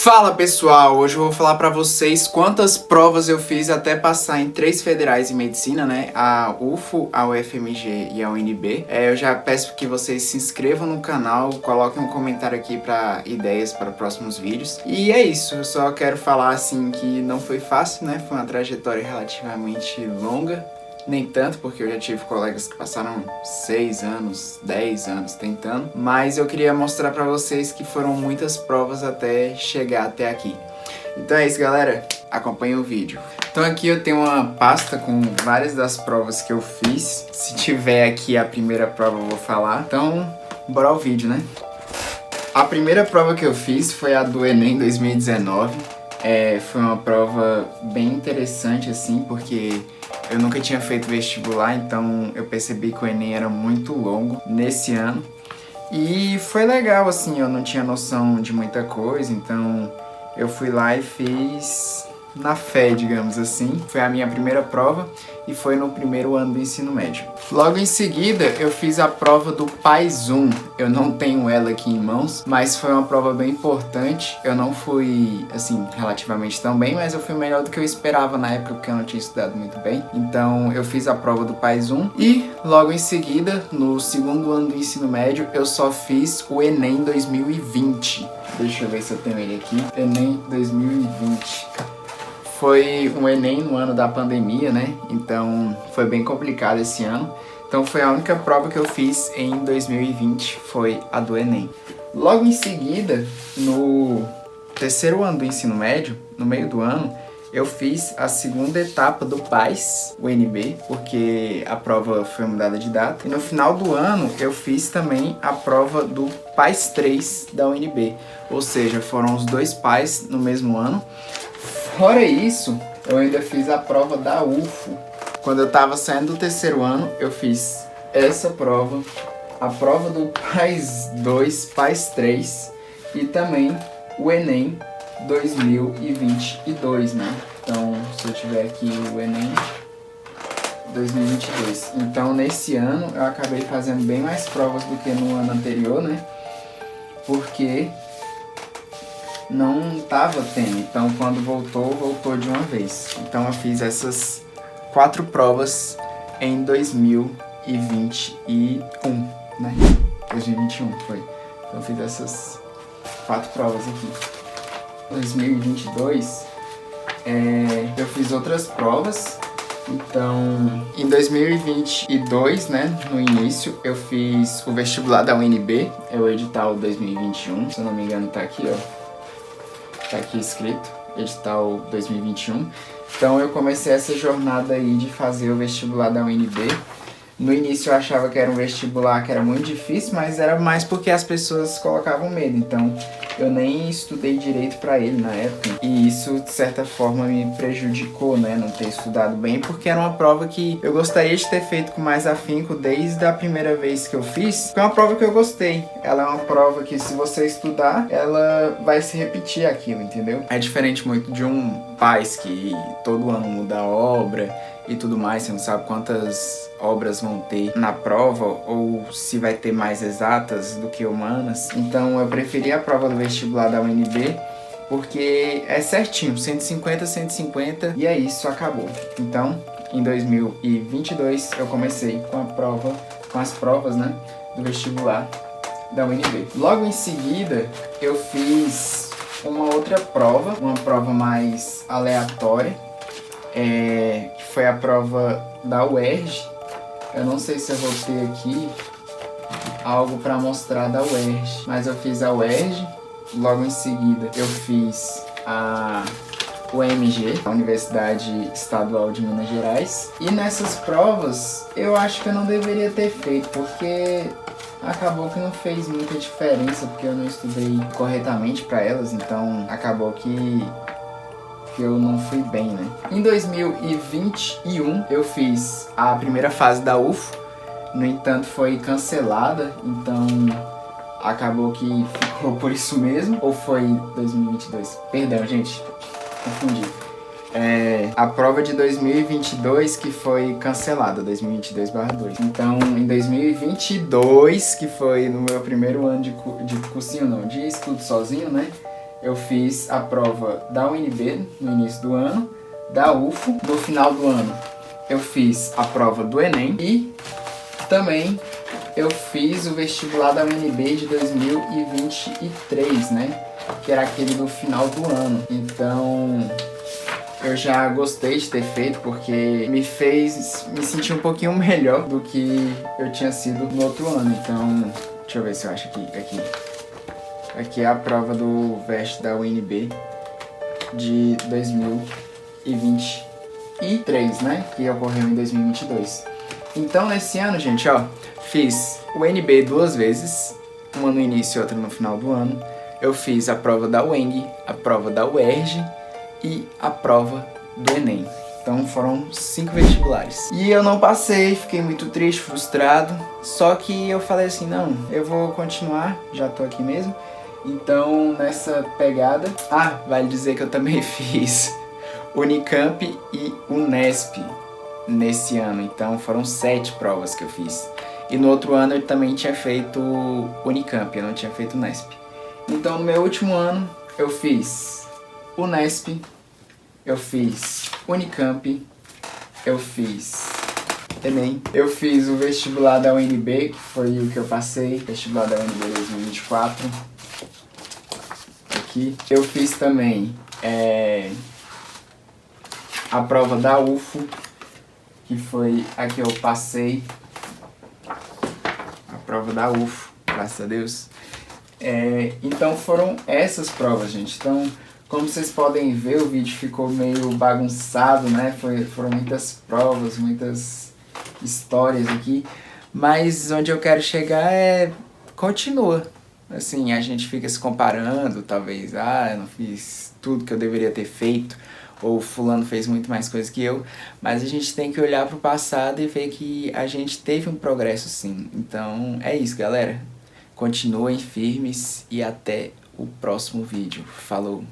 Fala pessoal, hoje eu vou falar pra vocês quantas provas eu fiz até passar em 3 federais em medicina, né? A UFO, a UFMG e a UNB. Eu já peço que vocês se inscrevam no canal, coloquem um comentário aqui pra ideias para próximos vídeos. E é isso, eu só quero falar assim que não foi fácil, né? Foi uma trajetória relativamente longa. Nem tanto, porque eu já tive colegas que passaram 6 anos, 10 anos tentando. Mas eu queria mostrar pra vocês que foram muitas provas até chegar até aqui. Então é isso, galera. Acompanhem o vídeo. Então aqui eu tenho uma pasta com várias das provas que eu fiz. Se tiver aqui a primeira prova eu vou falar. Então, bora ao vídeo, né? A primeira prova que eu fiz foi a do Enem 2019. Foi uma prova bem interessante, assim, porque eu nunca tinha feito vestibular, então eu percebi que o Enem era muito longo nesse ano. E foi legal, assim, eu não tinha noção de muita coisa, então eu fui lá e fiz na fé, digamos assim. Foi a minha primeira prova e foi no primeiro ano do ensino médio. Logo em seguida, eu fiz a prova do PAS 1. Eu não tenho ela aqui em mãos, mas foi uma prova bem importante. Eu não fui, assim, relativamente tão bem, mas eu fui melhor do que eu esperava na época, porque eu não tinha estudado muito bem. Então, eu fiz a prova do PAS 1 e logo em seguida, no segundo ano do ensino médio, eu só fiz o Enem 2020. Deixa eu ver se eu tenho ele aqui. Enem 2020. Foi um Enem no ano da pandemia, né? Então foi bem complicado esse ano. Então foi a única prova que eu fiz em 2020, foi a do Enem. Logo em seguida, no terceiro ano do ensino médio, no meio do ano, eu fiz a segunda etapa do PAS, UNB, porque a prova foi mudada de data. E no final do ano, eu fiz também a prova do PAS 3 da UNB. Ou seja, foram os dois PAS no mesmo ano. Fora isso, eu ainda fiz a prova da UFO. Quando eu tava saindo do terceiro ano, eu fiz essa prova, a prova do PAS 2, PAS 3 e também o Enem 2022, né? Então, se eu tiver aqui o Enem 2022. Então, nesse ano, eu acabei fazendo bem mais provas do que no ano anterior, né? Porque não tava tendo, então quando voltou de uma vez. Então eu fiz essas 4 provas em 2021, né? 2021 foi. Então eu fiz essas 4 provas aqui. 2022, eu fiz outras provas. Então, em 2022, né, no início, eu fiz o vestibular da UNB, é o edital 2021, se eu não me engano tá aqui, ó. Tá aqui escrito, edital 2021. Então eu comecei essa jornada aí de fazer o vestibular da UNB. No início eu achava que era um vestibular que era muito difícil, mas era mais porque as pessoas colocavam medo. Então eu nem estudei direito pra ele na época. E isso, de certa forma, me prejudicou, né? Não ter estudado bem, porque era uma prova que eu gostaria de ter feito com mais afinco desde a primeira vez que eu fiz. Foi uma prova que eu gostei. Ela é uma prova que, se você estudar, ela vai se repetir aquilo, entendeu? É diferente muito de um PAS que todo ano muda a obra e tudo mais, você não sabe quantas obras vão ter na prova ou se vai ter mais exatas do que humanas. Então eu preferi a prova do vestibular da UNB porque é certinho, 150, 150 e é isso, acabou. Então, em 2022 eu comecei com as provas, né, do vestibular da UNB. Logo em seguida eu fiz uma outra prova, uma prova mais aleatória, que foi a prova da UERJ. Eu não sei se eu vou ter aqui algo para mostrar da UERJ, mas eu fiz a UERJ. Logo em seguida eu fiz a UMG, a Universidade Estadual de Minas Gerais. E nessas provas eu acho que eu não deveria ter feito, porque acabou que não fez muita diferença, porque eu não estudei corretamente para elas, então acabou que eu não fui bem, né? Em 2021 eu fiz a primeira fase da UFO, no entanto foi cancelada, então acabou que ficou por isso mesmo. Ou foi 2022? Perdão, gente, confundi. A prova de 2022 que foi cancelada, 2022/2. Então, em 2022, que foi no meu primeiro ano de cursinho, não, de estudo sozinho, né? eu fiz a prova da UNB no início do ano, da UFO no final do ano. Eu fiz a prova do Enem e também eu fiz o vestibular da UNB de 2023, né? Que era aquele do final do ano. Então, eu já gostei de ter feito porque me fez me sentir um pouquinho melhor do que eu tinha sido no outro ano. Então, deixa eu ver se eu acho aqui. Aqui é a prova do veste da UNB de 2023, né? Que ocorreu em 2022. Então, nesse ano, gente, ó, fiz o UNB 2 vezes, uma no início e outra no final do ano. Eu fiz a prova da UENG, a prova da UERJ e a prova do Enem. Então foram 5 vestibulares. E eu não passei, fiquei muito triste, frustrado. Só que eu falei assim, não, eu vou continuar, já tô aqui mesmo. Então, nessa pegada... Ah, vale dizer que eu também fiz Unicamp e Unesp nesse ano. Então foram 7 provas que eu fiz. E no outro ano eu também tinha feito Unicamp, eu não tinha feito Unesp. Então no meu último ano eu fiz Unesp, eu fiz Unicamp, eu fiz Enem, eu fiz o vestibular da UNB, que foi o que eu passei, vestibular da UNB 2024. Aqui. Eu fiz também a prova da UFO, que foi a que eu passei, a prova da UFO, graças a Deus. Então foram essas provas, gente. Então, como vocês podem ver, o vídeo ficou meio bagunçado, né? Foram muitas provas, muitas histórias aqui. Mas onde eu quero chegar continua. Assim, a gente fica se comparando, talvez, eu não fiz tudo que eu deveria ter feito, ou fulano fez muito mais coisa que eu, mas a gente tem que olhar pro passado e ver que a gente teve um progresso sim. Então é isso, galera. Continuem firmes e até o próximo vídeo. Falou!